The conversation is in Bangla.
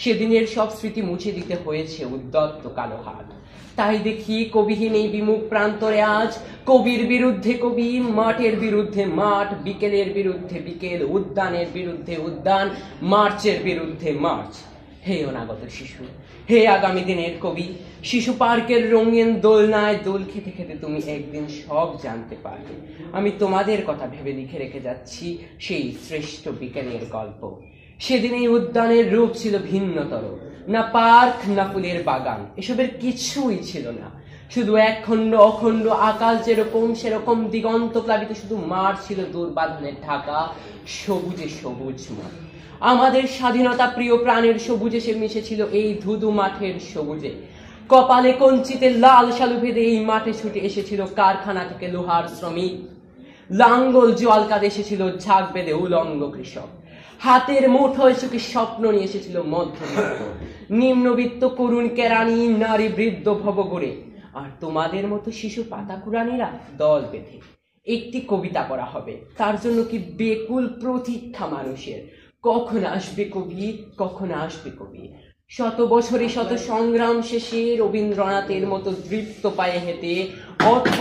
সেদিনের সব স্মৃতি মুছে দিতে হয়েছে উদ্যত্ত কালো হাত। তাই দেখি কবিহীন এই বিমুখ প্রান্তরে আজ কবির বিরুদ্ধে কবি, মাঠের বিরুদ্ধে মাঠ, বিকেলের বিরুদ্ধে বিকেল, উদ্যানের বিরুদ্ধে উদ্যান, মার্চের বিরুদ্ধে মার্চ। হে অনাগত শিশু, হে আগামী দিনের কবি, শিশু পার্কের রঙিন দোলনায় দোল খেতে খেতে তুমি একদিন সব জানতে পারবে। আমি তোমাদের কথা ভেবে লিখে রেখে যাচ্ছি সেই শ্রেষ্ঠ বিকেলের গল্প। সেদিন এই উদ্যানের রূপ ছিল ভিন্নতর, না পার্ক না ফুলের বাগান, এসবের কিছুই ছিল না। শুধু একখণ্ড অখণ্ড আকাশ যেরকম সেরকম দিগন্ত প্লাবিত শুধু মাঠ ছিল দুর্বাধনের ঢাকা, সবুজে সবুজ মাঠ। আমাদের স্বাধীনতা প্রিয় প্রাণের সবুজ এসে মিশেছিল এই ধুধু মাঠের সবুজে। কপালে কঞ্চিতে লাল শালু ভেদে এই মাঠে ছুটে এসেছিল কারখানা থেকে লোহার শ্রমিক, লাঙ্গল জোয়াল কাঁধে এসেছিল ঝাঁক বেঁধে উলঙ্গ কৃষক, হাতের মুঠোয় চোখে স্বপ্ন নিয়ে এসেছিল মধ্যবিত্ত, নিম্নবিত্ত, করুণ কেরানি, নারী, বৃদ্ধ, ভবঘুরে। আর তোমাদের মতো শিশু পাতা কুড়ানিরা দল বেঁধে একটি কবিতা করা হবে। তার জন্য কি বেকুল প্রতীক্ষা মানুষের, কখন আসবে কবি, কখন আসবে কবি। শত বছরে শত সংগ্রাম শেষে রবীন্দ্রনাথের মতো দৃপ্ত পায়ে হেঁটে অর্থ